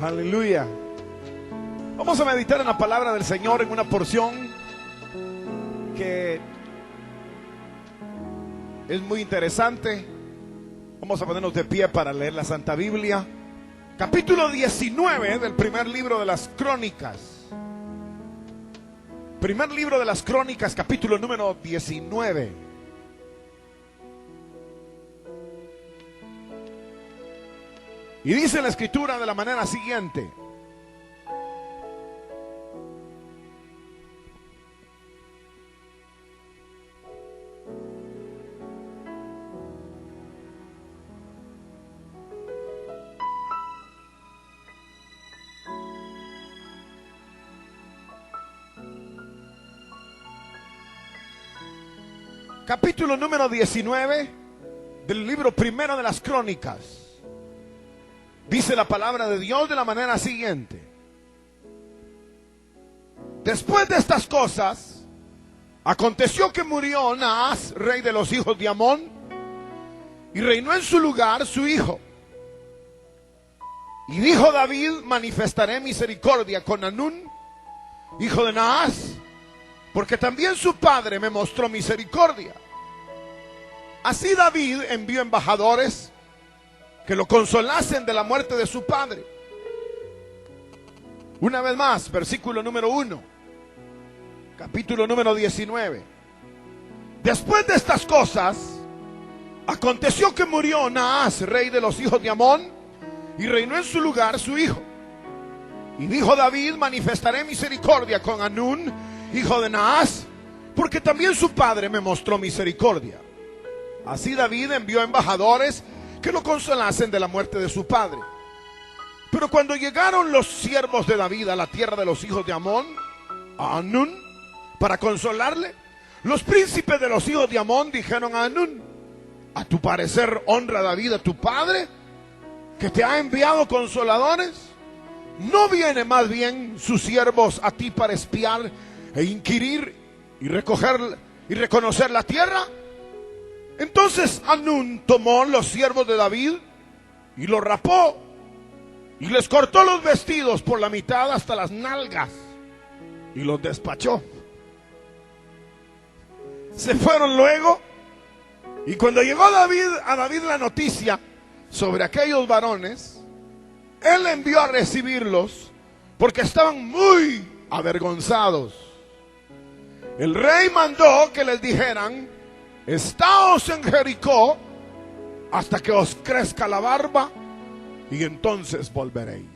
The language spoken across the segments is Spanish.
Aleluya. Vamos a meditar en la palabra del Señor en una porción que es muy interesante. Vamos a ponernos de pie para leer la Santa Biblia. Capítulo 19 del primer libro de las Crónicas. Primer libro de las Crónicas, capítulo número 19. Y dice la escritura de la manera siguiente: capítulo número 19 del libro primero de las Crónicas. Dice la palabra de Dios de la manera siguiente: después de estas cosas, aconteció que murió Naas, rey de los hijos de Amón, y reinó en su lugar su hijo. Y dijo David: manifestaré misericordia con Hanún, hijo de Naas, porque también su padre me mostró misericordia. Así David envió embajadores que lo consolasen de la muerte de su padre. Una vez más, versículo número 1, capítulo número 19. Después de estas cosas, aconteció que murió Naas, rey de los hijos de Amón, y reinó en su lugar su hijo. Y dijo David: manifestaré misericordia con Hanún, hijo de Naas, porque también su padre me mostró misericordia. Así David envió embajadores que lo consolasen de la muerte de su padre. Pero cuando llegaron los siervos de David a la tierra de los hijos de Amón, a Hanún, para consolarle, los príncipes de los hijos de Amón dijeron a Hanún: ¿a tu parecer honra David a tu padre, que te ha enviado consoladores? ¿No viene más bien sus siervos a ti para espiar e inquirir y recoger y reconocer la tierra? Entonces Hanún tomó los siervos de David y los rapó y les cortó los vestidos por la mitad hasta las nalgas y los despachó. Se fueron luego, y cuando llegó a David la noticia sobre aquellos varones, él envió a recibirlos porque estaban muy avergonzados. El rey mandó que les dijeran: estáos en Jericó hasta que os crezca la barba, y entonces volveréis.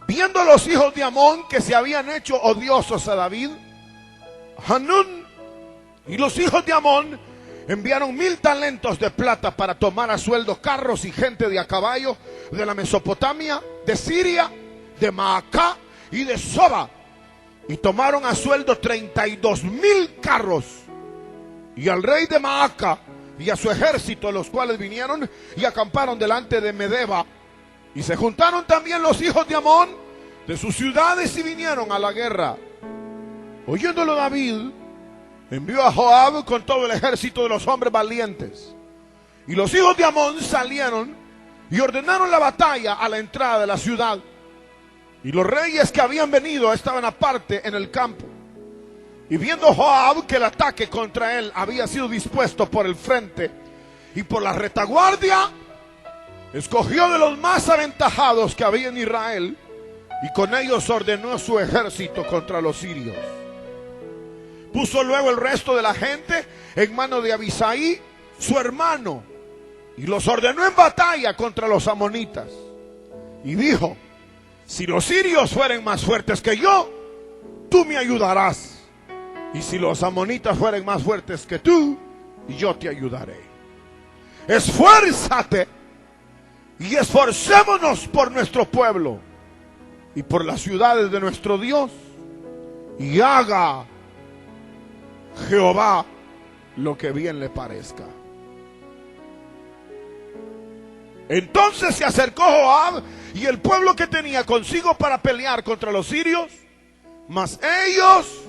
Viendo los hijos de Amón que se habían hecho odiosos a David, Hanún y los hijos de Amón enviaron 1000 talentos de plata para tomar a sueldo carros y gente de a caballo de la Mesopotamia, de Siria, de Maacá y de Soba, y tomaron a sueldo 32,000 carros. Y al rey de Maaca y a su ejército, los cuales vinieron y acamparon delante de Medeba. Y se juntaron también los hijos de Amón de sus ciudades y vinieron a la guerra. Oyéndolo David, envió a Joab con todo el ejército de los hombres valientes. Y los hijos de Amón salieron y ordenaron la batalla a la entrada de la ciudad. Y los reyes que habían venido estaban aparte en el campo. Y viendo Joab que el ataque contra él había sido dispuesto por el frente y por la retaguardia, escogió de los más aventajados que había en Israel, y con ellos ordenó su ejército contra los sirios. Puso luego el resto de la gente en mano de Abisai, su hermano, y los ordenó en batalla contra los amonitas. Y dijo: si los sirios fueren más fuertes que yo, tú me ayudarás. Y si los amonitas fueren más fuertes que tú, yo te ayudaré. Esfuérzate y esforcémonos por nuestro pueblo y por las ciudades de nuestro Dios, y haga Jehová lo que bien le parezca. Entonces se acercó Joab y el pueblo que tenía consigo para pelear contra los sirios, mas ellos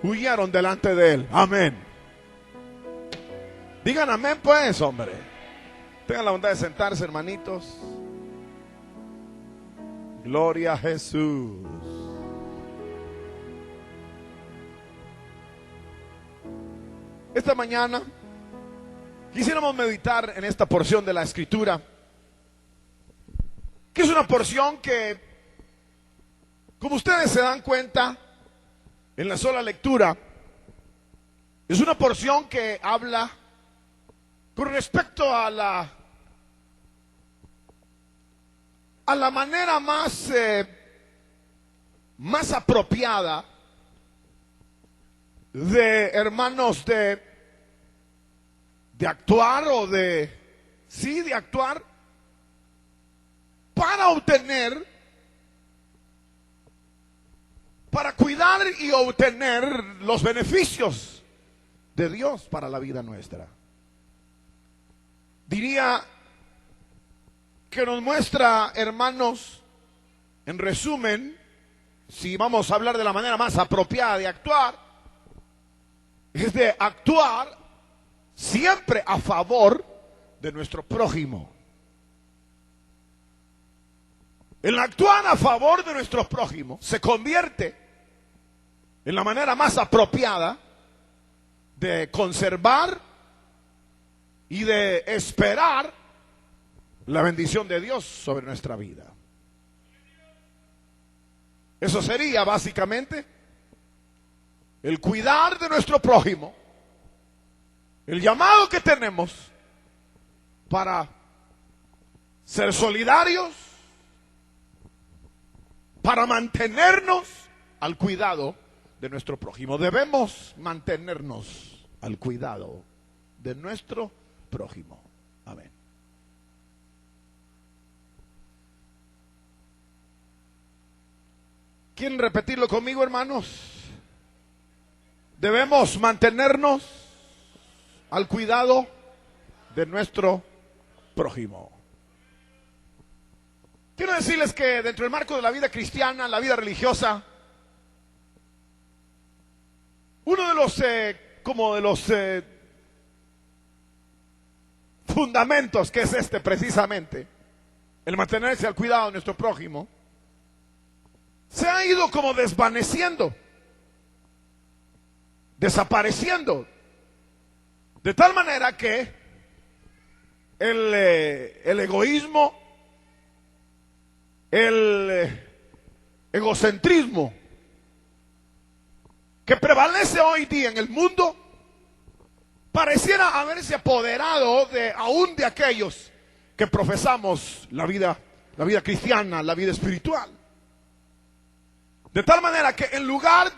huyeron delante de él. Amén. Digan amén pues, hombre. Tengan la bondad de sentarse, hermanitos. Gloria a Jesús. Esta mañana quisiéramos meditar en esta porción de la Escritura, que es una porción que, como ustedes se dan cuenta en la sola lectura, es una porción que habla con respecto a la manera más apropiada de, hermanos, de actuar o de actuar para obtener, para cuidar y obtener los beneficios de Dios para la vida nuestra. Diría que nos muestra, hermanos, en resumen, si vamos a hablar de la manera más apropiada de actuar, es de actuar siempre a favor de nuestro prójimo. El actuar a favor de nuestro prójimo se convierte en la manera más apropiada de conservar y de esperar la bendición de Dios sobre nuestra vida. Eso sería básicamente el cuidar de nuestro prójimo, el llamado que tenemos para ser solidarios, para mantenernos al cuidado de nuestro prójimo. Debemos mantenernos al cuidado de nuestro prójimo. Amén. ¿Quieren repetirlo conmigo, hermanos? Debemos mantenernos al cuidado de nuestro prójimo. Quiero decirles que dentro del marco de la vida cristiana, la vida religiosa, uno de los fundamentos, que es precisamente, el mantenerse al cuidado de nuestro prójimo, se ha ido como desvaneciendo, desapareciendo, de tal manera que el egoísmo, el egocentrismo que prevalece hoy día en el mundo pareciera haberse apoderado aún de aquellos que profesamos la vida cristiana, la vida espiritual. De tal manera que en lugar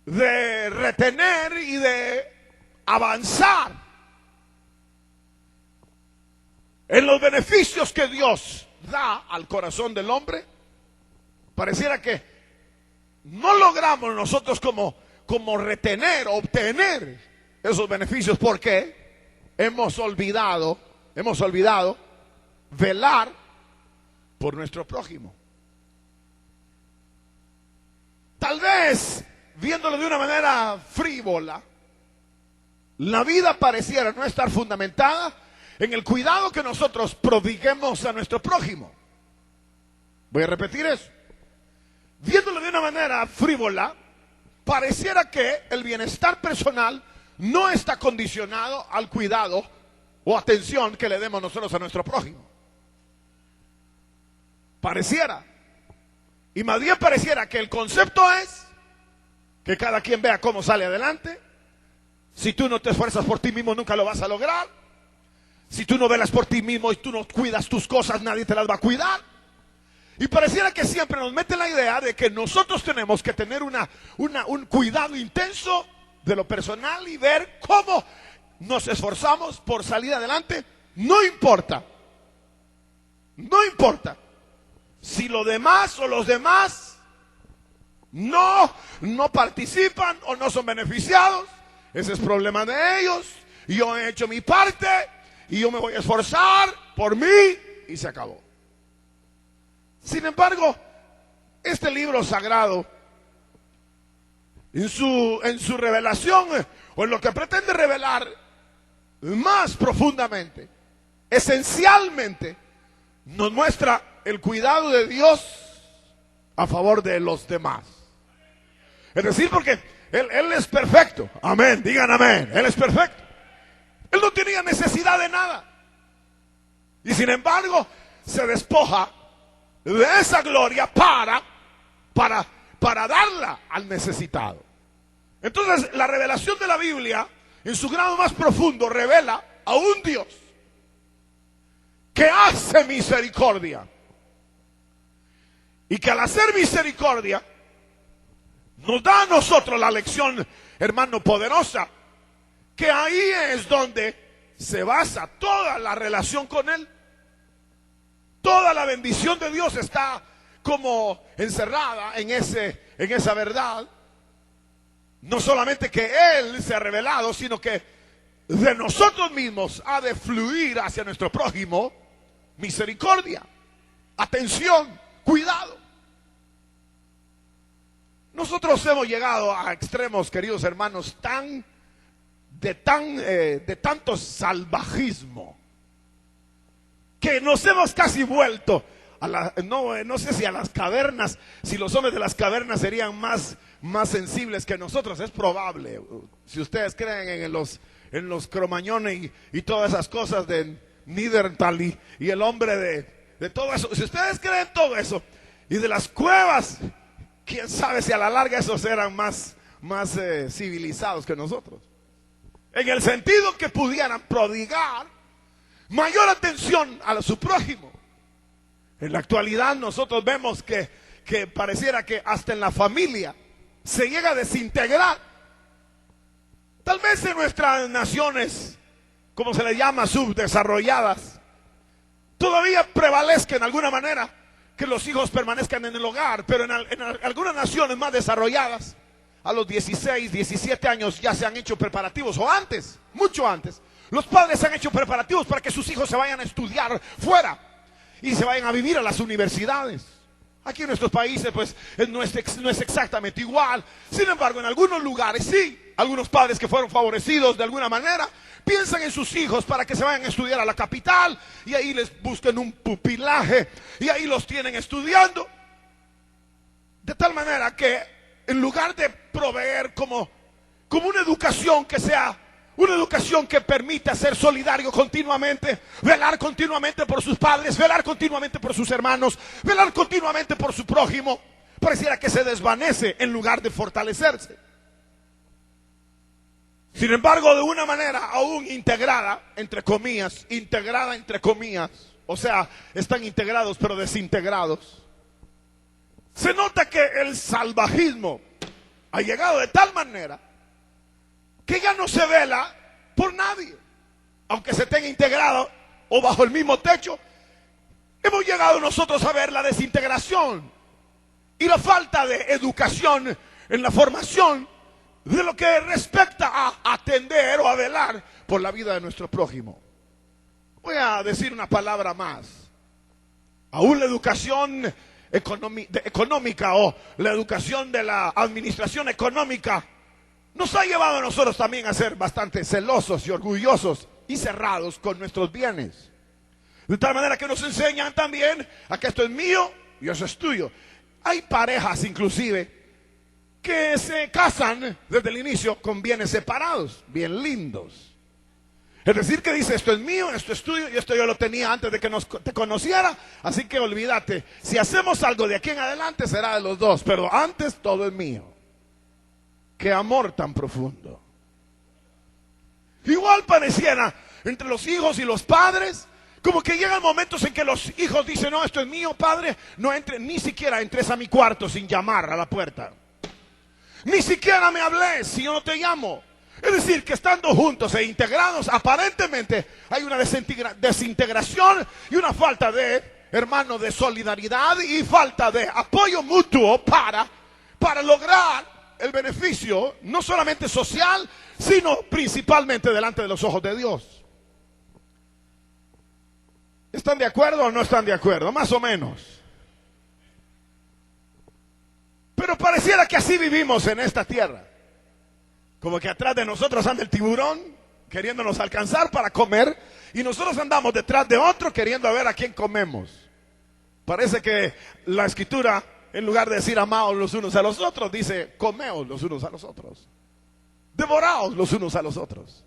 de retener y de avanzar en los beneficios que Dios da al corazón del hombre, pareciera que no logramos nosotros como retener, obtener esos beneficios, porque hemos olvidado velar por nuestro prójimo. Tal vez, viéndolo de una manera frívola, la vida pareciera no estar fundamentada en el cuidado que nosotros prodiguemos a nuestro prójimo. Voy a repetir eso. Viéndolo de una manera frívola, pareciera que el bienestar personal no está condicionado al cuidado o atención que le demos nosotros a nuestro prójimo. Pareciera. Y más bien pareciera que el concepto es que cada quien vea cómo sale adelante. Si tú no te esfuerzas por ti mismo, nunca lo vas a lograr. Si tú no velas por ti mismo y tú no cuidas tus cosas, nadie te las va a cuidar. Y pareciera que siempre nos mete la idea de que nosotros tenemos que tener un cuidado intenso de lo personal y ver cómo nos esforzamos por salir adelante. No importa si lo demás o los demás no participan o no son beneficiados. Ese es problema de ellos. Yo he hecho mi parte y yo me voy a esforzar por mí y se acabó. Sin embargo, este libro sagrado, en su revelación, o en lo que pretende revelar más profundamente, esencialmente, nos muestra el cuidado de Dios a favor de los demás. Es decir, porque Él es perfecto. Amén, digan amén. Él es perfecto. Él no tenía necesidad de nada. Y sin embargo, se despoja de esa gloria para darla al necesitado. Entonces, la revelación de la Biblia, en su grado más profundo, revela a un Dios que hace misericordia. Y que al hacer misericordia, nos da a nosotros la lección, hermano, poderosa, que ahí es donde se basa toda la relación con Él. Toda la bendición de Dios está como encerrada en esa verdad. No solamente que Él se ha revelado, sino que de nosotros mismos ha de fluir hacia nuestro prójimo misericordia, atención, cuidado. Nosotros hemos llegado a extremos, queridos hermanos, de tanto salvajismo, que nos hemos casi vuelto no sé si a las cavernas, si los hombres de las cavernas serían más sensibles que nosotros. Es probable, si ustedes creen en los cromañones y todas esas cosas de Neandertal y el hombre de todo eso, si ustedes creen todo eso y de las cuevas, quién sabe si a la larga esos eran más civilizados que nosotros, en el sentido que pudieran prodigar mayor atención a su prójimo. En la actualidad nosotros vemos que pareciera que hasta en la familia se llega a desintegrar. Tal vez en nuestras naciones, como se les llama, subdesarrolladas, todavía prevalezca en alguna manera que los hijos permanezcan en el hogar, pero en algunas naciones más desarrolladas, a los 16, 17 años ya se han hecho preparativos, o antes, mucho antes, los padres se han hecho preparativos para que sus hijos se vayan a estudiar fuera y se vayan a vivir a las universidades. Aquí en nuestros países pues no es exactamente igual. Sin embargo, en algunos lugares sí, algunos padres que fueron favorecidos de alguna manera piensan en sus hijos para que se vayan a estudiar a la capital y ahí les busquen un pupilaje y ahí los tienen estudiando. De tal manera que en lugar de proveer como una educación que sea una educación que permita ser solidario continuamente, velar continuamente por sus padres, velar continuamente por sus hermanos, velar continuamente por su prójimo, pareciera que se desvanece en lugar de fortalecerse. Sin embargo, de una manera aún integrada, entre comillas, o sea, están integrados pero desintegrados, se nota que el salvajismo ha llegado de tal manera que ya no se vela por nadie, aunque se tenga integrado o bajo el mismo techo. Hemos llegado nosotros a ver la desintegración y la falta de educación en la formación de lo que respecta a atender o a velar por la vida de nuestro prójimo. Voy a decir una palabra más. Aún la educación económica o la educación de la administración económica nos ha llevado a nosotros también a ser bastante celosos y orgullosos y cerrados con nuestros bienes. De tal manera que nos enseñan también a que esto es mío y eso es tuyo. Hay parejas inclusive que se casan desde el inicio con bienes separados, bien lindos. Es decir, que dice, esto es mío, esto es tuyo y esto yo lo tenía antes de que te conociera, así que olvídate, si hacemos algo de aquí en adelante será de los dos, pero antes todo es mío. ¡Qué amor tan profundo! Igual pareciera entre los hijos y los padres, como que llegan momentos en que los hijos dicen, no, esto es mío, padre, no entre, ni siquiera entres a mi cuarto sin llamar a la puerta. Ni siquiera me hables si yo no te llamo. Es decir, que estando juntos e integrados, aparentemente hay una desintegración y una falta de, hermano, de solidaridad y falta de apoyo mutuo para lograr el beneficio, no solamente social, sino principalmente delante de los ojos de Dios. ¿Están de acuerdo o no están de acuerdo? Más o menos. Pero pareciera que así vivimos en esta tierra. Como que atrás de nosotros anda el tiburón queriéndonos alcanzar para comer y nosotros andamos detrás de otro queriendo ver a quién comemos. Parece que la escritura, en lugar de decir amaos los unos a los otros, dice comeos los unos a los otros, devoraos los unos a los otros.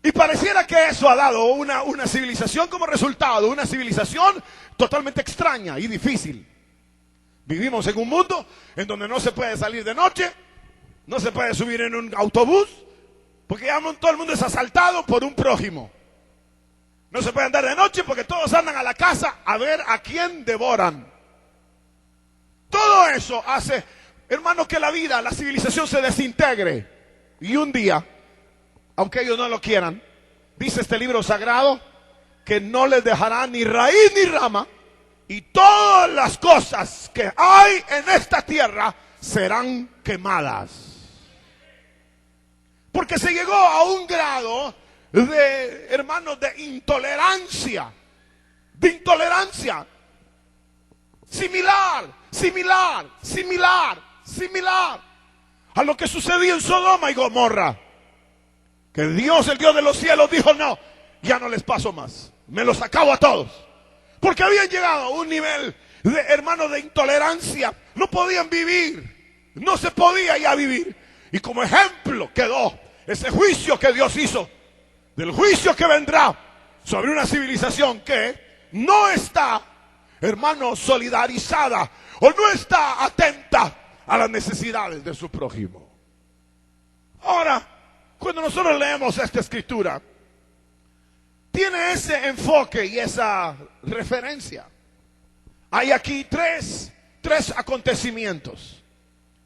Y pareciera que eso ha dado una civilización como resultado, una civilización totalmente extraña y difícil. Vivimos en un mundo en donde no se puede salir de noche, no se puede subir en un autobús, porque ya todo el mundo es asaltado por un prójimo. No se puede andar de noche porque todos andan a la casa a ver a quién devoran. Todo eso hace, hermano, que la vida, la civilización se desintegre. Y un día, aunque ellos no lo quieran, dice este libro sagrado, que no les dejará ni raíz ni rama, y todas las cosas que hay en esta tierra serán quemadas. Porque se llegó a un grado de, hermanos, de intolerancia, similar a lo que sucedió en Sodoma y Gomorra. Que Dios, el Dios de los cielos, dijo: no, ya no les paso más, me los acabo a todos. Porque habían llegado a un nivel de, hermanos, de intolerancia. No podían vivir, no se podía ya vivir. Y como ejemplo quedó ese juicio que Dios hizo, del juicio que vendrá sobre una civilización que no está, hermano, solidarizada o no está atenta a las necesidades de su prójimo. Ahora, cuando nosotros leemos esta escritura, tiene ese enfoque y esa referencia. Hay aquí tres acontecimientos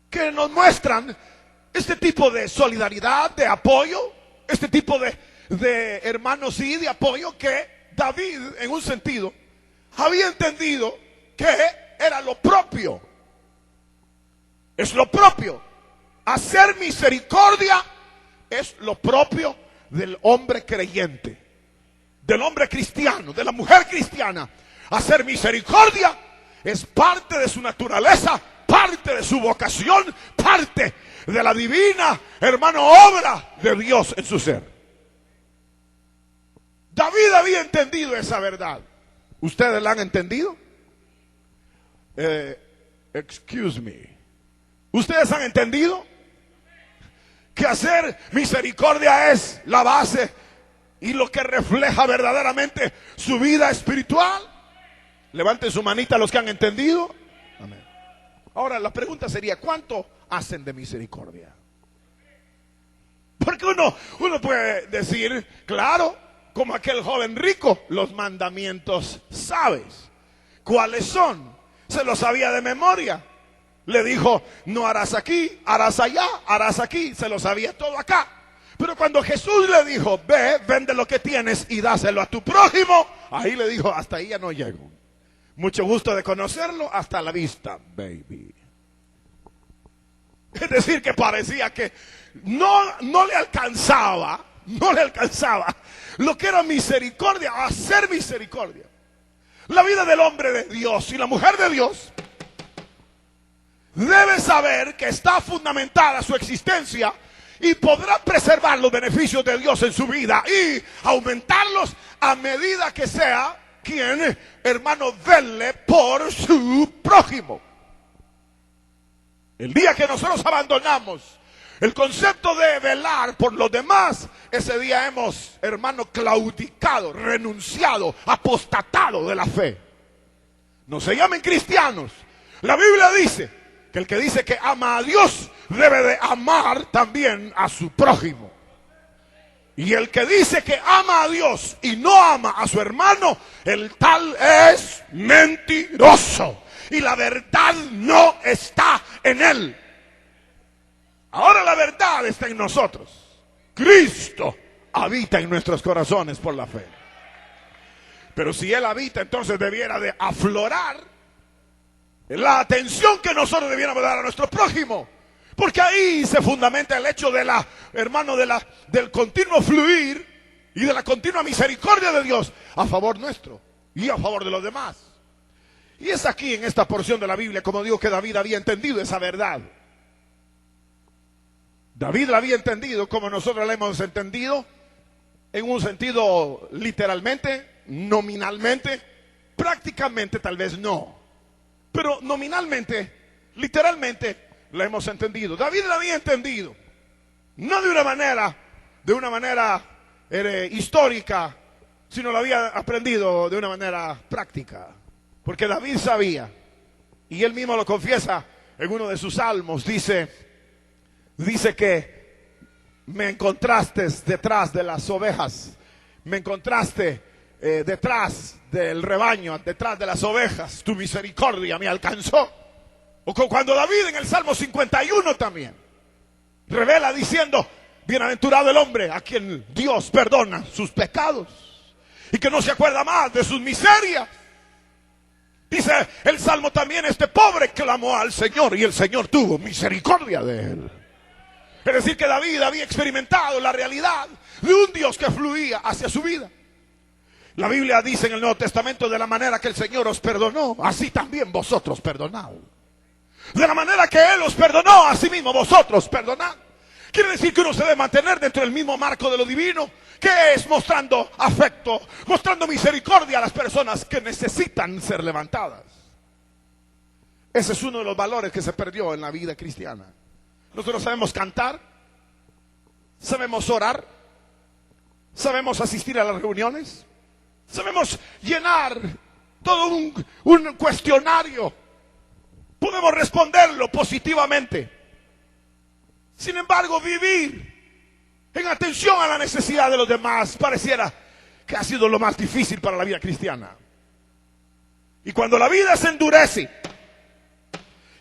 que nos muestran este tipo de solidaridad, de apoyo, este tipo de hermanos y de apoyo que David, en un sentido, había entendido que era lo propio. Es lo propio. Hacer misericordia es lo propio del hombre creyente, del hombre cristiano, de la mujer cristiana. Hacer misericordia es parte de su naturaleza, parte de su vocación, parte de la divina, hermano, obra de Dios en su ser. David había entendido esa verdad. ¿Ustedes la han entendido? Excuse me. ¿Ustedes han entendido que hacer misericordia es la base y lo que refleja verdaderamente su vida espiritual? Levanten su manita los que han entendido. Amén. Ahora la pregunta sería: ¿cuánto hacen de misericordia? Porque uno puede decir, claro, como aquel joven rico, los mandamientos sabes. ¿Cuáles son? Se los sabía de memoria. Le dijo: no harás aquí, harás allá, harás aquí. Se lo sabía todo acá. Pero cuando Jesús le dijo: ve, vende lo que tienes y dáselo a tu prójimo, ahí le dijo: hasta ahí ya no llego. Mucho gusto de conocerlo, hasta la vista, baby. Es decir, que parecía que no le alcanzaba lo que era misericordia, hacer misericordia. La vida del hombre de Dios y la mujer de Dios debe saber que está fundamentada su existencia y podrá preservar los beneficios de Dios en su vida y aumentarlos a medida que sea quien, hermano, vele por su prójimo. El día que nosotros abandonamos el concepto de velar por los demás, ese día hemos, hermano, claudicado, renunciado, apostatado de la fe. No se llamen cristianos. La Biblia dice que el que dice que ama a Dios debe de amar también a su prójimo. Y el que dice que ama a Dios y no ama a su hermano, el tal es mentiroso. Y la verdad no está en él. Ahora la verdad está en nosotros. Cristo habita en nuestros corazones por la fe. Pero si Él habita, entonces debiera de aflorar la atención que nosotros debiéramos dar a nuestro prójimo. Porque ahí se fundamenta el hecho de la, hermano, del continuo fluir y de la continua misericordia de Dios a favor nuestro y a favor de los demás. Y es aquí en esta porción de la Biblia, como digo, que David había entendido esa verdad. David la había entendido como nosotros la hemos entendido, en un sentido literalmente, nominalmente, Prácticamente tal vez no, pero nominalmente, literalmente, la hemos entendido. David la había entendido, no de una manera histórica, sino la había aprendido de una manera práctica. Porque David sabía, y él mismo lo confiesa en uno de sus salmos, dice que me encontraste detrás de las ovejas, me encontraste detrás del rebaño, detrás de las ovejas, tu misericordia me alcanzó. O cuando David en el Salmo 51 también revela diciendo, bienaventurado el hombre a quien Dios perdona sus pecados y que no se acuerda más de sus miserias. Dice el Salmo también, este pobre clamó al Señor y el Señor tuvo misericordia de él. Es decir, que David había experimentado la realidad de un Dios que fluía hacia su vida. La Biblia dice en el Nuevo Testamento, de la manera que el Señor os perdonó, así también vosotros perdonad. De la manera que Él os perdonó, así mismo vosotros perdonad. Quiere decir que uno se debe mantener dentro del mismo marco de lo divino, que es mostrando afecto, mostrando misericordia a las personas que necesitan ser levantadas. Ese es uno de los valores que se perdió en la vida cristiana. Nosotros sabemos cantar, sabemos orar, sabemos asistir a las reuniones, sabemos llenar todo un cuestionario, podemos responderlo positivamente. Sin embargo, vivir en atención a la necesidad de los demás pareciera que ha sido lo más difícil para la vida cristiana. Y cuando la vida se endurece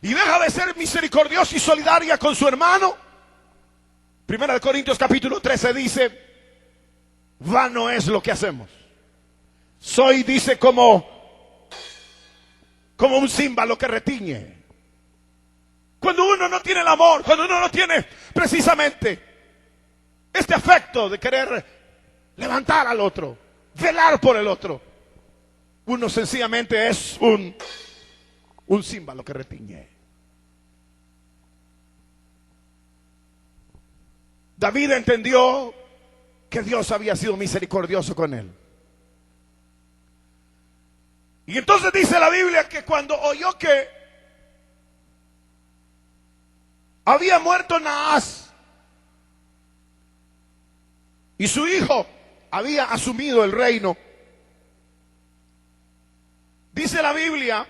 y deja de ser misericordiosa y solidaria con su hermano, 1 Corintios capítulo 13 dice, vano es lo que hacemos. Soy, dice, como un címbalo que retiñe. Cuando uno no tiene el amor, cuando uno no tiene precisamente este afecto de querer levantar al otro, velar por el otro, uno sencillamente es un címbalo que retiñe. David entendió que Dios había sido misericordioso con él. Y entonces dice la Biblia que cuando oyó que había muerto Naas y su hijo había asumido el reino, dice la Biblia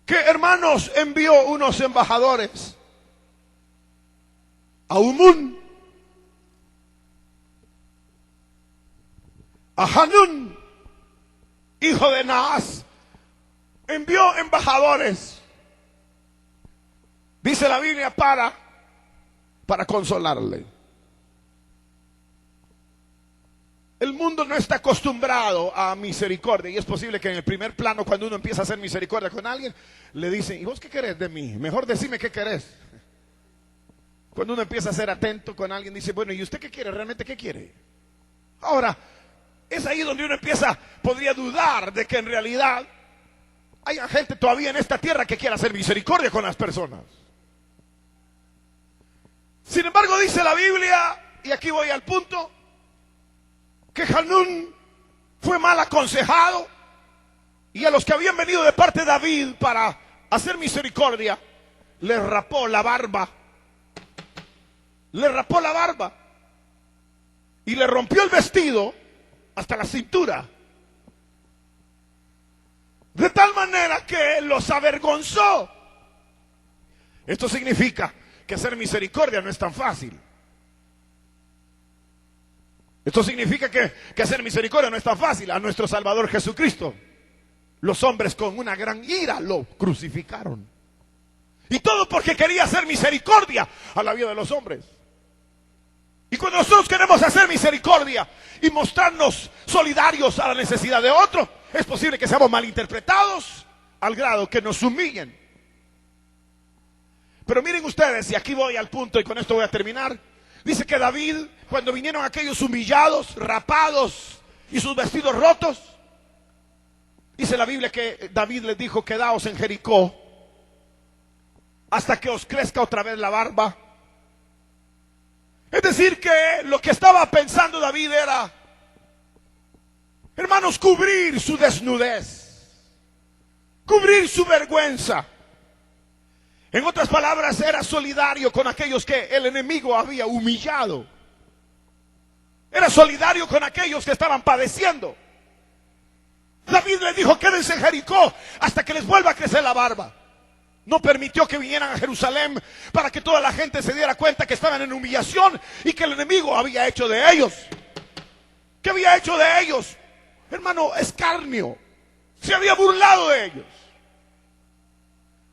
que, hermanos, envió unos embajadores a Umún, a Hanún, hijo de Naas, envió embajadores, dice la Biblia, para consolarle. El mundo no está acostumbrado a misericordia, y es posible que en el primer plano, cuando uno empieza a hacer misericordia con alguien, le dicen, ¿y vos qué querés de mí? Mejor decime qué querés. Cuando uno empieza a ser atento con alguien, dice, bueno, ¿y usted qué quiere? ¿Realmente qué quiere? Ahora, es ahí donde uno podría dudar de que en realidad haya gente todavía en esta tierra que quiera hacer misericordia con las personas. Sin embargo, dice la Biblia, y aquí voy al punto, que Hanún fue mal aconsejado, y a los que habían venido de parte de David para hacer misericordia, les rapó la barba. Le rapó la barba y le rompió el vestido hasta la cintura, de tal manera que los avergonzó. Esto significa que hacer misericordia no es tan fácil. Esto significa que hacer misericordia no es tan fácil. A nuestro Salvador Jesucristo, los hombres con una gran ira lo crucificaron. Y todo porque quería hacer misericordia a la vida de los hombres. Y cuando nosotros queremos hacer misericordia y mostrarnos solidarios a la necesidad de otro, es posible que seamos malinterpretados al grado que nos humillen. Pero miren ustedes, y aquí voy al punto y con esto voy a terminar. Dice que David, cuando vinieron aquellos humillados, rapados y sus vestidos rotos, dice la Biblia que David les dijo, quedaos en Jericó hasta que os crezca otra vez la barba. Es decir, que lo que estaba pensando David era, Hermanos, cubrir su desnudez, cubrir su vergüenza. En otras palabras, era solidario con aquellos que el enemigo había humillado. Era solidario con aquellos que estaban padeciendo. David les dijo: quédense en Jericó hasta que les vuelva a crecer la barba. No permitió que vinieran a Jerusalén para que toda la gente se diera cuenta que estaban en humillación y que el enemigo había hecho de ellos. ¿Qué había hecho de ellos? Hermano, escarnio. Se había burlado de ellos.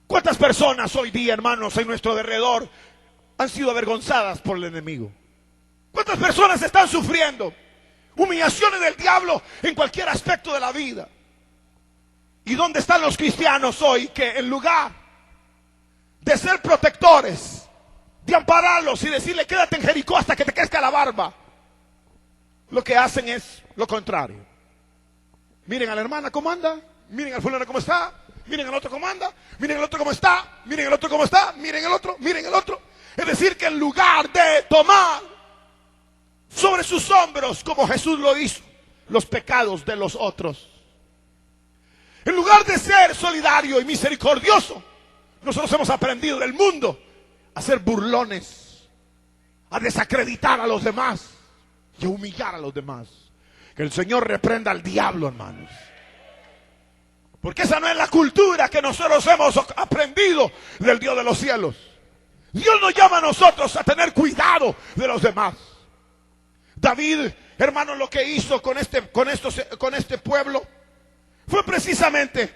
¿Cuántas personas hoy día, hermanos, en nuestro derredor han sido avergonzadas por el enemigo? ¿Cuántas personas están sufriendo humillaciones del diablo en cualquier aspecto de la vida? ¿Y dónde están los cristianos hoy que en lugar de ser protectores, de ampararlos y decirle: quédate en Jericó hasta que te crezca la barba, lo que hacen es lo contrario? Miren a la hermana cómo anda, miren al fulano cómo está, miren al otro cómo anda, miren al otro cómo está, miren al otro cómo está, miren el otro, miren el otro. Es decir, que en lugar de tomar sobre sus hombros, como Jesús lo hizo, los pecados de los otros, en lugar de ser solidario y misericordioso, nosotros hemos aprendido del mundo a ser burlones, a desacreditar a los demás y a humillar a los demás. Que el Señor reprenda al diablo, hermanos. Porque esa no es la cultura que nosotros hemos aprendido del Dios de los cielos. Dios nos llama a nosotros a tener cuidado de los demás. David, hermanos, lo que hizo con este pueblo fue precisamente,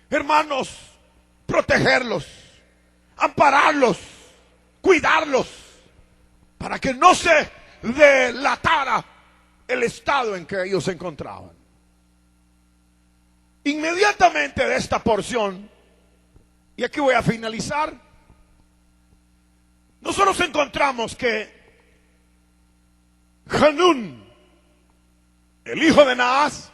hermanos, protegerlos, ampararlos, cuidarlos, para que no se delatara el estado en que ellos se encontraban. Inmediatamente de esta porción, y aquí voy a finalizar, nosotros encontramos que Hanún, el hijo de Naas,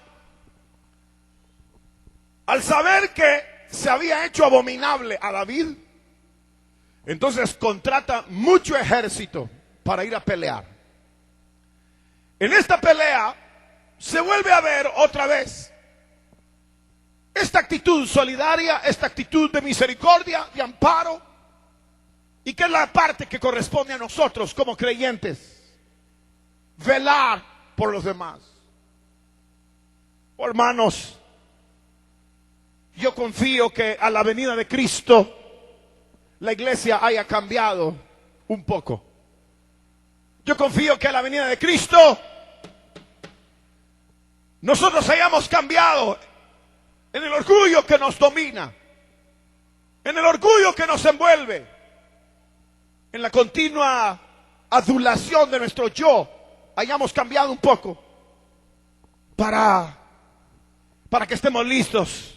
al saber que se había hecho abominable a David, entonces contrata mucho ejército para ir a pelear. En esta pelea se vuelve a ver otra vez esta actitud solidaria, esta actitud de misericordia, de amparo, y que es la parte que corresponde a nosotros como creyentes: velar por los demás. Oh, hermanos, yo confío que a la venida de Cristo la iglesia haya cambiado un poco. Yo confío que a la venida de Cristo nosotros hayamos cambiado en el orgullo que nos domina, en el orgullo que nos envuelve, en la continua adulación de nuestro yo. Hayamos cambiado un poco para que estemos listos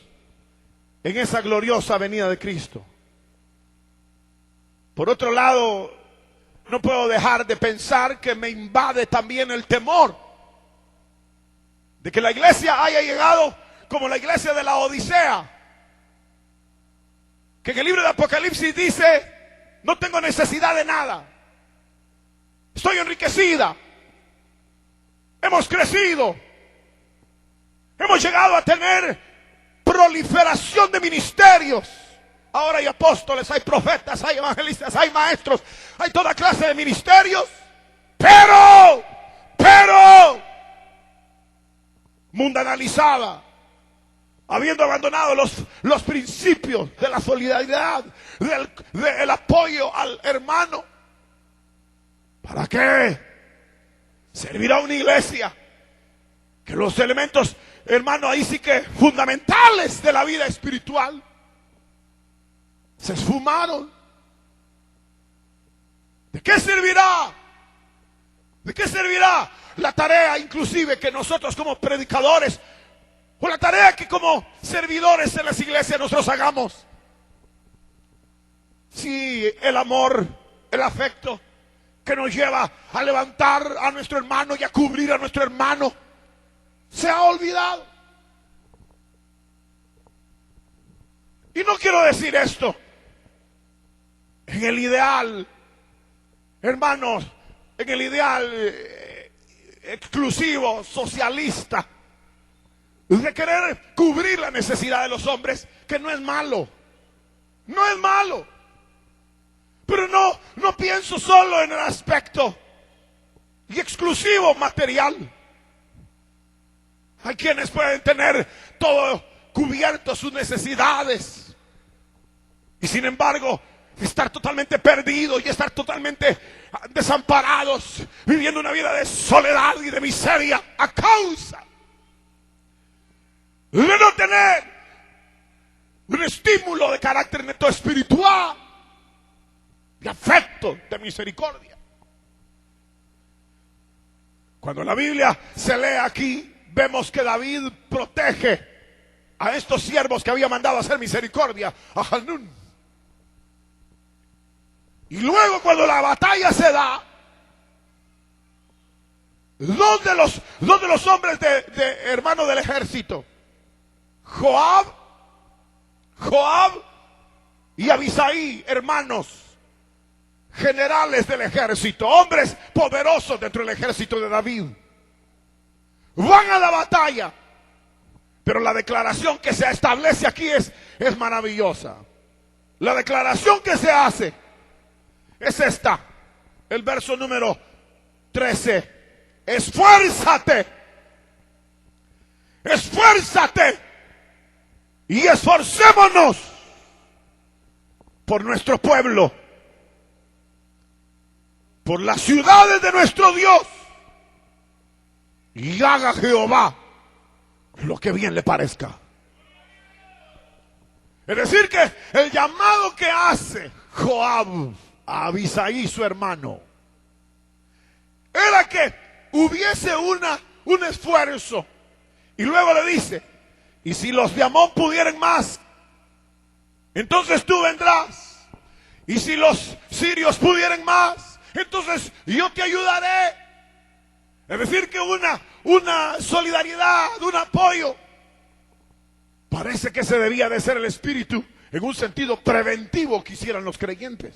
en esa gloriosa venida de Cristo. Por otro lado, no puedo dejar de pensar que me invade también el temor de que la iglesia haya llegado como la iglesia de la Odisea, que en el libro de Apocalipsis dice: no tengo necesidad de nada, estoy enriquecida, hemos crecido, hemos llegado a tener proliferación de ministerios. Ahora hay apóstoles, hay profetas, hay evangelistas, hay maestros, hay toda clase de ministerios, pero mundanalizada, habiendo abandonado los principios de la solidaridad, del apoyo al hermano. ¿Para qué servirá una iglesia que los elementos, hermano, ahí sí que fundamentales de la vida espiritual se esfumaron? ¿De qué servirá? ¿De qué servirá la tarea inclusive que nosotros como predicadores, o la tarea que como servidores en las iglesias nosotros hagamos, si el amor, el afecto que nos lleva a levantar a nuestro hermano y a cubrir a nuestro hermano se ha olvidado? Y no quiero decir esto en el ideal, hermanos, en el ideal exclusivo, socialista de querer cubrir la necesidad de los hombres, que no es malo. No es malo. Pero no pienso solo en el aspecto y exclusivo material. Hay quienes pueden tener todo cubierto, sus necesidades, y sin embargo estar totalmente perdidos y estar totalmente desamparados, viviendo una vida de soledad y de miseria a causa de no tener un estímulo de carácter neto espiritual, de afecto, de misericordia. Cuando la Biblia se lee aquí, vemos que David protege a estos siervos que había mandado a hacer misericordia a Hanún. Y luego, cuando la batalla se da, dos de los hombres de hermanos del ejército, Joab y Abisai, hermanos generales del ejército, hombres poderosos dentro del ejército de David, van a la batalla. Pero la declaración que se establece aquí es maravillosa. La declaración que se hace es esta, el verso número 13. Esfuérzate y esforcémonos por nuestro pueblo, por las ciudades de nuestro Dios, y haga Jehová lo que bien le parezca. Es decir, que el llamado que hace Joab a Abisai, su hermano, era que hubiese un esfuerzo. Y luego le dice: y si los de Amón pudieran más, entonces tú vendrás. Y si los sirios pudieran más, entonces yo te ayudaré. Es decir, que una solidaridad, un apoyo. Parece que ese debía de ser el espíritu en un sentido preventivo que hicieran los creyentes.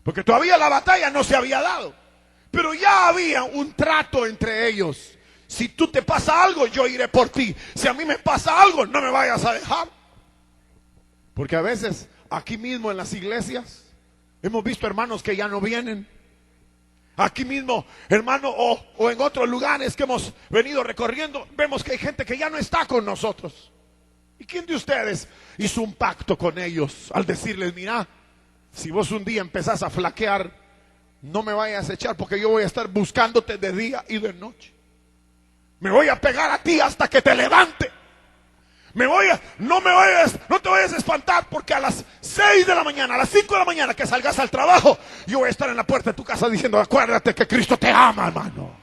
Porque todavía la batalla no se había dado, pero ya había un trato entre ellos. Si tú te pasa algo, yo iré por ti. Si a mí me pasa algo, no me vayas a dejar. Porque a veces aquí mismo en las iglesias hemos visto hermanos que ya no vienen. Aquí mismo, hermano, o en otros lugares que hemos venido recorriendo, vemos que hay gente que ya no está con nosotros. ¿Y quién de ustedes hizo un pacto con ellos al decirles: mira, si vos un día empezás a flaquear, no me vayas a echar, porque yo voy a estar buscándote de día y de noche? Me voy a pegar a ti hasta que te levante. No te vayas a espantar, porque a las 6 de la mañana, a las 5 de la mañana que salgas al trabajo, yo voy a estar en la puerta de tu casa diciendo: acuérdate que Cristo te ama, hermano.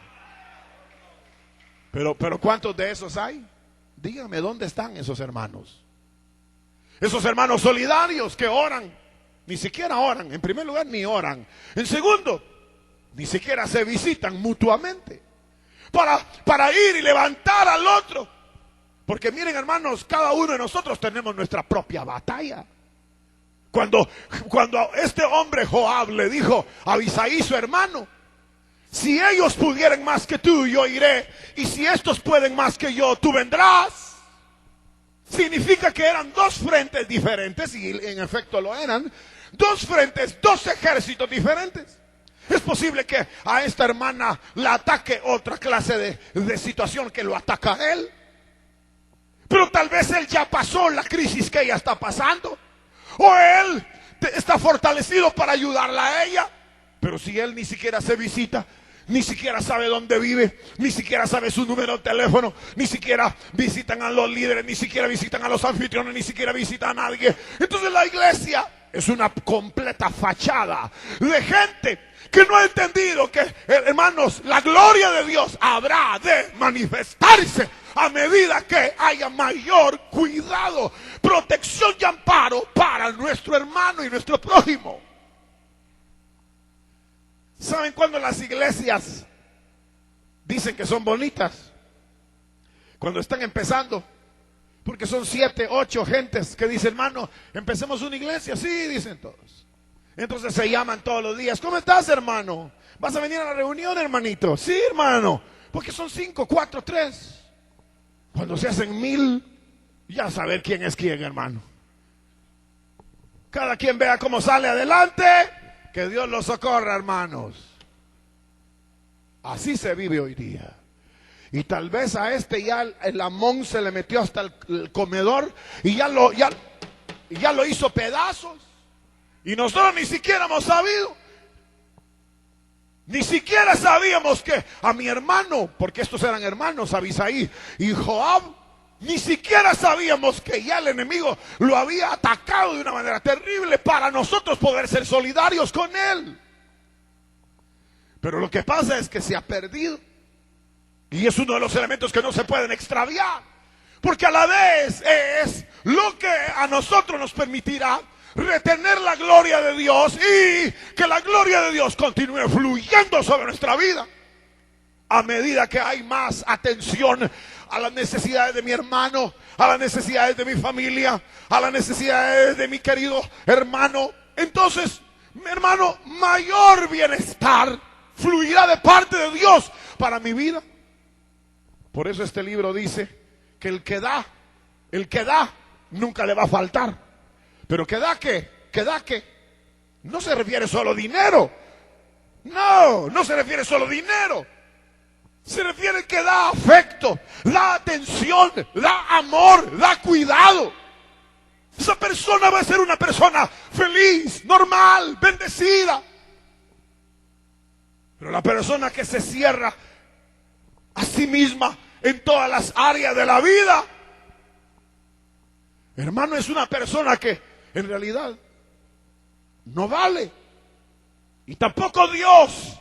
Pero ¿cuántos de esos hay? Dígame, ¿dónde están esos hermanos? Esos hermanos solidarios que oran. Ni siquiera oran, en primer lugar, ni oran. En segundo, ni siquiera se visitan mutuamente para ir y levantar al otro. Porque miren, hermanos, cada uno de nosotros tenemos nuestra propia batalla. Cuando este hombre Joab le dijo a Abisai, su hermano: si ellos pudieran más que tú, yo iré. Y si estos pueden más que yo, tú vendrás. Significa que eran dos frentes diferentes, y en efecto lo eran. Dos frentes, dos ejércitos diferentes. Es posible que a esta hermana la ataque otra clase de situación que lo ataca a él. Pero tal vez él ya pasó la crisis que ella está pasando, o él está fortalecido para ayudarla a ella. Pero si él ni siquiera se visita, ni siquiera sabe dónde vive, ni siquiera sabe su número de teléfono, ni siquiera visitan a los líderes, ni siquiera visitan a los anfitriones, ni siquiera visitan a nadie, entonces la iglesia es una completa fachada de gente que no ha entendido que, hermanos, la gloria de Dios habrá de manifestarse a medida que haya mayor cuidado, protección y amparo para nuestro hermano y nuestro prójimo. ¿Saben cuándo las iglesias dicen que son bonitas? Cuando están empezando. Porque son 7, 8 gentes que dicen: hermano, empecemos una iglesia. Sí, dicen todos. Entonces se llaman todos los días: ¿cómo estás, hermano? ¿Vas a venir a la reunión, hermanito? Sí, hermano. Porque son 5, 4, 3. Cuando se hacen 1000, ya saber quién es quién, hermano. Cada quien vea cómo sale adelante, que Dios los socorra, hermanos. Así se vive hoy día. Y tal vez a este ya el Amón se le metió hasta el comedor y ya lo hizo pedazos. Y nosotros ni siquiera hemos sabido. Ni siquiera sabíamos que a mi hermano, porque estos eran hermanos, Abisaí y Joab, ni siquiera sabíamos que ya el enemigo lo había atacado de una manera terrible para nosotros poder ser solidarios con él. Pero lo que pasa es que se ha perdido. Y es uno de los elementos que no se pueden extraviar. Porque a la vez es lo que a nosotros nos permitirá retener la gloria de Dios y que la gloria de Dios continúe fluyendo sobre nuestra vida. A medida que hay más atención a las necesidades de mi hermano, a las necesidades de mi familia, a las necesidades de mi querido hermano, entonces, mi hermano, mayor bienestar fluirá de parte de Dios para mi vida. Por eso este libro dice que el que da, nunca le va a faltar. Pero que da que, no se refiere solo a dinero. No se refiere solo a dinero. Se refiere que da afecto, da atención, da amor, da cuidado. Esa persona va a ser una persona feliz, normal, bendecida. Pero la persona que se cierra a sí misma en todas las áreas de la vida, hermano, es una persona que en realidad no vale. Y tampoco Dios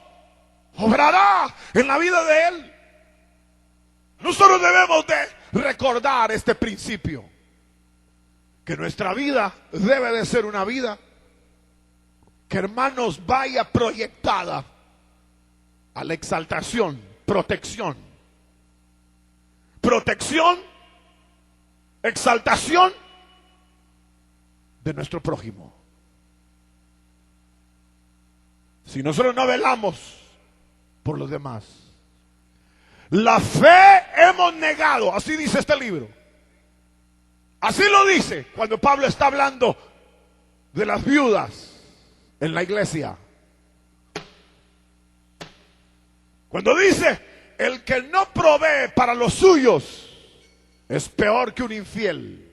obrará en la vida de él. Nosotros debemos de recordar este principio, que nuestra vida debe de ser una vida que, hermanos, vaya proyectada a la exaltación, protección, exaltación de nuestro prójimo. Si nosotros no velamos por los demás, la fe hemos negado. Así dice este libro. Así lo dice cuando Pablo está hablando de las viudas en la iglesia. Cuando dice, el que no provee para los suyos es peor que un infiel.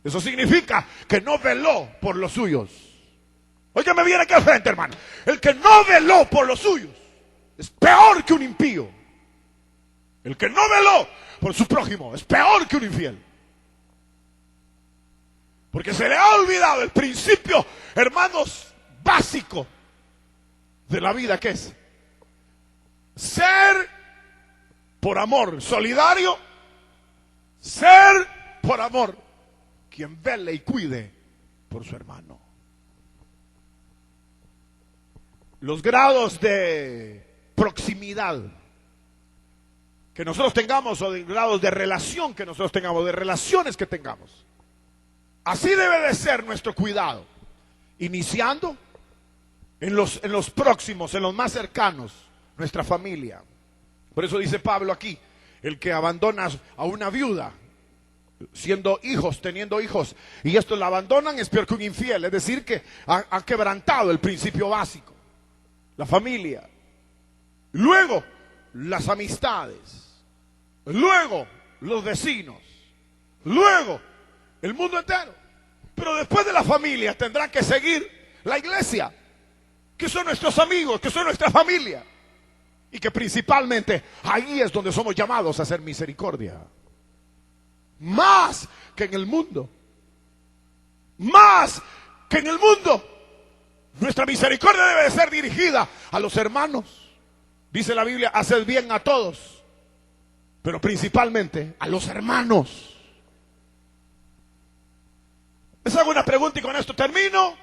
Eso significa que no veló por los suyos. Óigame bien aquí al frente, hermano. El que no veló por los suyos es peor que un impío. El que no veló por su prójimo es peor que un infiel. Porque se le ha olvidado el principio, hermanos, básico de la vida, que es ser por amor solidario, ser por amor quien vele y cuide por su hermano. Los grados de proximidad que nosotros tengamos, o de grados de relación que nosotros tengamos, de relaciones que tengamos, así debe de ser nuestro cuidado, iniciando en los próximos, en los más cercanos, nuestra familia. Por eso dice Pablo aquí, el que abandona a una viuda, siendo hijos, teniendo hijos, y estos la abandonan, es peor que un infiel. Es decir, que ha quebrantado el principio básico, la familia. Luego, las amistades. Luego, los vecinos. Luego, el mundo entero. Pero después de la familia tendrá que seguir la iglesia, que son nuestros amigos, que son nuestra familia. Y que principalmente ahí es donde somos llamados a hacer misericordia. Más que en el mundo. Más que en el mundo. Nuestra misericordia debe de ser dirigida a los hermanos. Dice la Biblia, haced bien a todos, pero principalmente a los hermanos. Les hago una pregunta y con esto termino.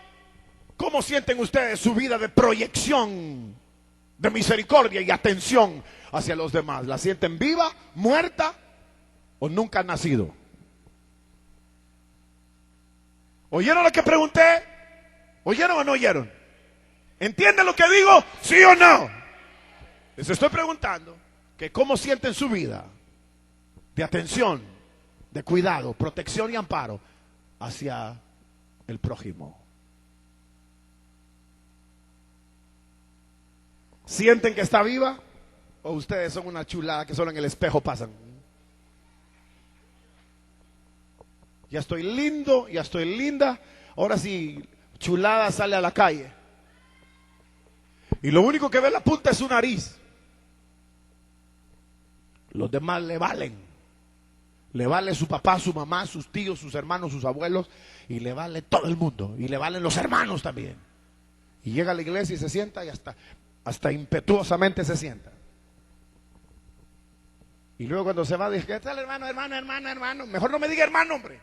¿Cómo sienten ustedes su vida de proyección, de misericordia y atención hacia los demás? ¿La sienten viva, muerta o nunca han nacido? ¿Oyeron lo que pregunté? ¿Oyeron o no oyeron? ¿Entienden lo que digo? ¿Sí o no? Les estoy preguntando que cómo sienten su vida de atención, de cuidado, protección y amparo hacia el prójimo. ¿Sienten que está viva? ¿O ustedes son una chulada que solo en el espejo pasan? Ya estoy lindo, ya estoy linda. Ahora sí, chulada sale a la calle. Y lo único que ve la punta es su nariz. Los demás le valen. Le vale su papá, su mamá, sus tíos, sus hermanos, sus abuelos. Y le vale todo el mundo. Y le valen los hermanos también. Y llega a la iglesia y se sienta y hasta impetuosamente se sienta. Y luego cuando se va dice, ¿qué tal hermano, hermano, hermano, hermano? Mejor no me diga hermano, hombre.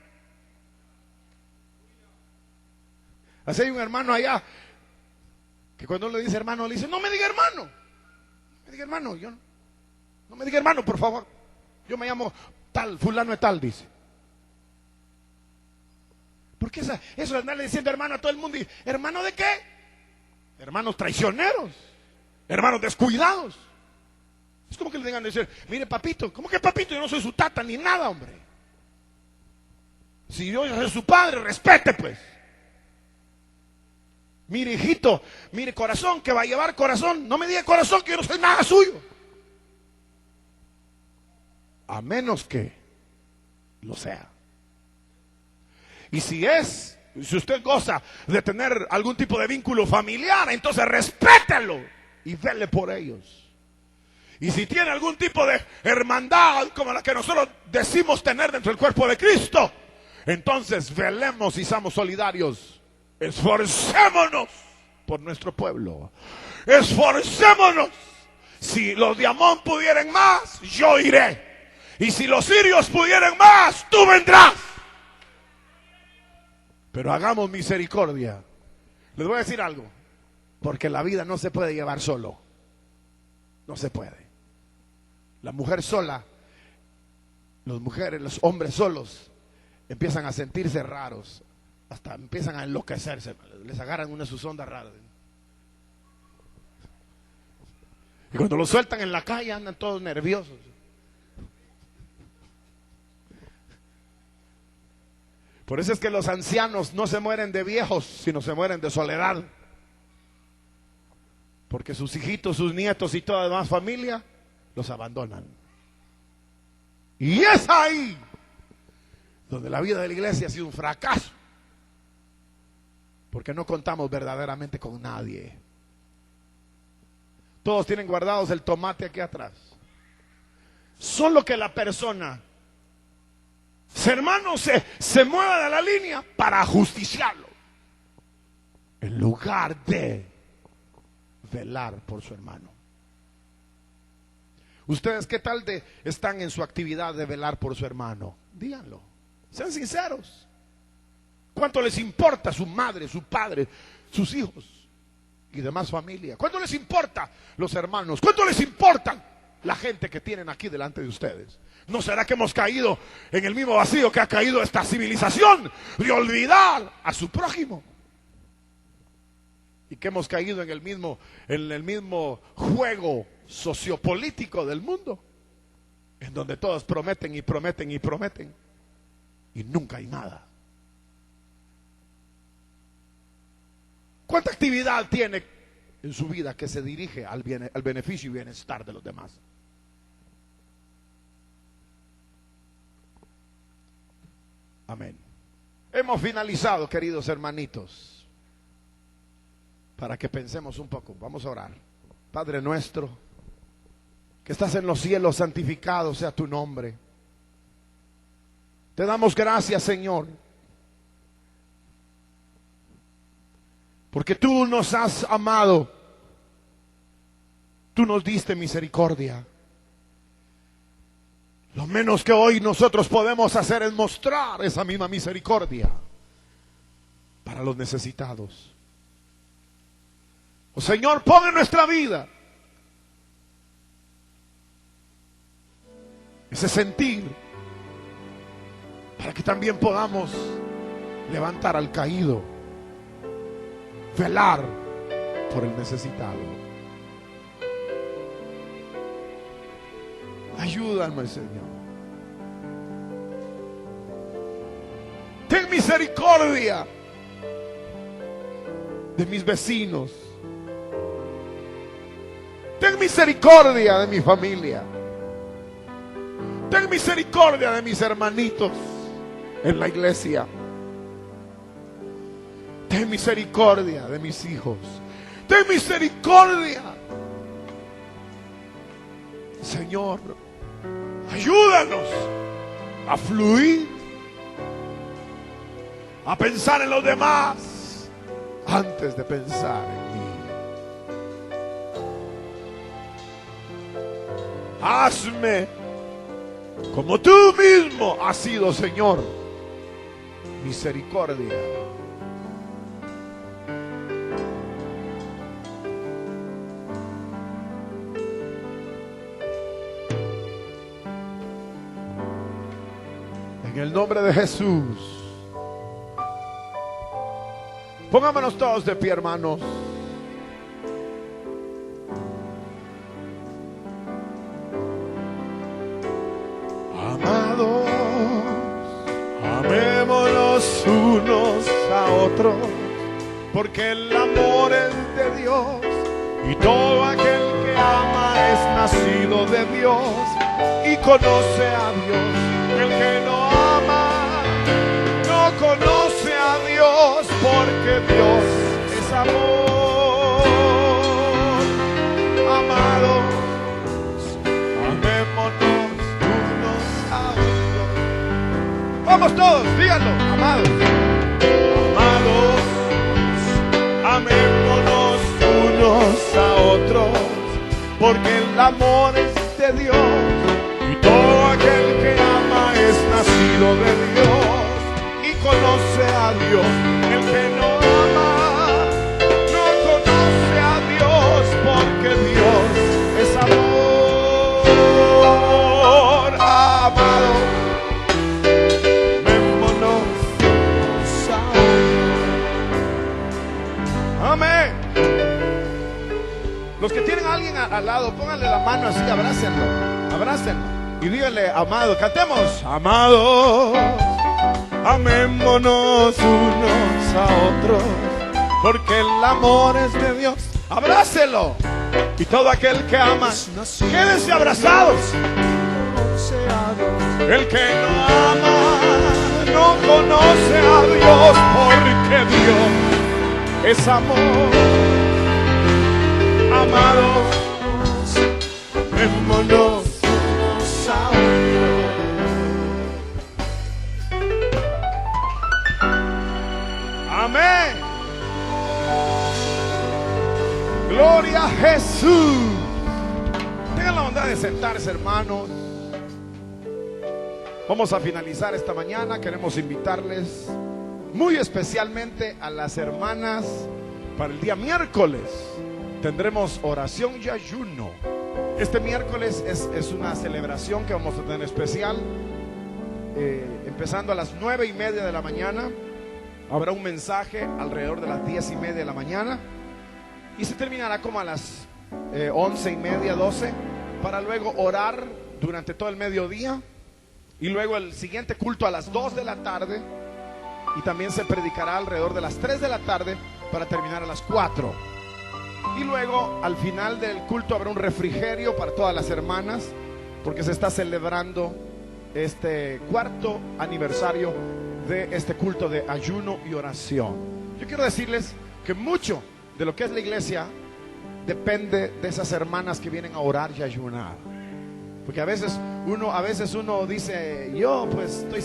Así hay un hermano allá que cuando uno le dice hermano, le dice, no me diga hermano. No me diga hermano, no me diga hermano, por favor. Yo me llamo tal, fulano de tal, dice. Porque eso de andarle diciendo hermano a todo el mundo, y, ¿hermano de qué? Hermanos traicioneros, hermanos descuidados. Es como que le tengan que decir, mire papito, ¿cómo que papito? Yo no soy su tata ni nada, hombre. Si yo soy su padre, respete pues. Mire hijito, mire corazón, que va a llevar corazón. No me diga corazón, que yo no soy nada suyo. A menos que lo sea. Y si usted goza de tener algún tipo de vínculo familiar, entonces respételo y vele por ellos. Y si tiene algún tipo de hermandad como la que nosotros decimos tener dentro del cuerpo de Cristo, entonces velemos y seamos solidarios. Esforcémonos por nuestro pueblo. Esforcémonos. Si los de Amón pudieran más, yo iré. Y si los sirios pudieran más, tú vendrás. Pero hagamos misericordia. Les voy a decir algo. Porque la vida no se puede llevar solo. No se puede. La mujer sola, los hombres solos, empiezan a sentirse raros. Hasta empiezan a enloquecerse. Les agarran una de sus ondas raras. Y cuando los sueltan en la calle andan todos nerviosos. Por eso es que los ancianos no se mueren de viejos, sino se mueren de soledad. Porque sus hijitos, sus nietos y toda la demás familia los abandonan. Y es ahí donde la vida de la iglesia ha sido un fracaso. Porque no contamos verdaderamente con nadie. Todos tienen guardados el tomate aquí atrás. Solo que la persona, su hermano, se mueva de la línea para ajusticiarlo. En lugar de velar por su hermano. ¿Ustedes qué tal están en su actividad de velar por su hermano? Díganlo. Sean sinceros. ¿Cuánto les importa su madre, su padre, sus hijos y demás familia? ¿Cuánto les importa los hermanos? ¿Cuánto les importa la gente que tienen aquí delante de ustedes? ¿No será que hemos caído en el mismo vacío que ha caído esta civilización de olvidar a su prójimo? Y que hemos caído en el mismo juego sociopolítico del mundo, en donde todos prometen y prometen y prometen y nunca hay nada. ¿Cuánta actividad tiene en su vida que se dirige al beneficio y bienestar de los demás? Amén. Hemos finalizado, queridos hermanitos, para que pensemos un poco. Vamos a orar. Padre nuestro, que estás en los cielos, santificado sea tu nombre. Te damos gracias, Señor, porque tú nos has amado, tú nos diste misericordia. Lo menos que hoy nosotros podemos hacer es mostrar esa misma misericordia para los necesitados. Oh Señor, pon en nuestra vida ese sentir para que también podamos levantar al caído, velar por el necesitado. Ayúdame, Señor. misericordia de mis vecinos. Ten misericordia de mi familia. Ten misericordia de mis hermanitos en la iglesia. Ten misericordia de mis hijos. Ten misericordia. Señor, ayúdanos a fluir, a pensar en los demás antes de pensar en mí. Hazme como tú mismo has sido, Señor. Misericordia. En el nombre de Jesús. Pongámonos todos de pie, hermanos. Amados, amémonos unos a otros, porque el amor es de Dios, y todo aquel que ama es nacido de Dios y conoce a Dios. El que no ama no conoce a Dios, porque Dios es amor. Amados, amémonos unos a otros. Vamos todos, díganlo, amados. Amados, amémonos unos a otros, porque el amor es de Dios, y todo aquel que ama es nacido de Dios y conoce a Dios. El que no ama no conoce a Dios, porque Dios es amor. Amado, amémonos a otros. Amén. Los que tienen a alguien al lado, pónganle la mano así, abrácenlo, abrácenlo. Y díganle, amado, cantemos. Amados, amémonos unos a otros, porque el amor es de Dios. Abrácelo. Y todo aquel que ama, quédense abrazados. El que no ama no conoce a Dios, porque Dios es amor. Amados, amémonos. Amén. Gloria a Jesús. Tengan la bondad de sentarse, hermanos. Vamos a finalizar esta mañana. Queremos invitarles muy especialmente a las hermanas para el día miércoles. Tendremos oración y ayuno. Este miércoles es una celebración que vamos a tener especial, empezando a las 9:30 de la mañana. Habrá un mensaje alrededor de las 10:30 de la mañana y se terminará como a las 11:30, 12, para luego orar durante todo el mediodía, y luego el siguiente culto a las 2 de la tarde, y también se predicará alrededor de las 3 de la tarde para terminar a las 4. Y luego al final del culto habrá un refrigerio para todas las hermanas, porque se está celebrando este 4º aniversario de este culto de ayuno y oración. Yo quiero decirles que mucho de lo que es la iglesia depende de esas hermanas que vienen a orar y ayunar, porque a veces uno dice, yo pues estoy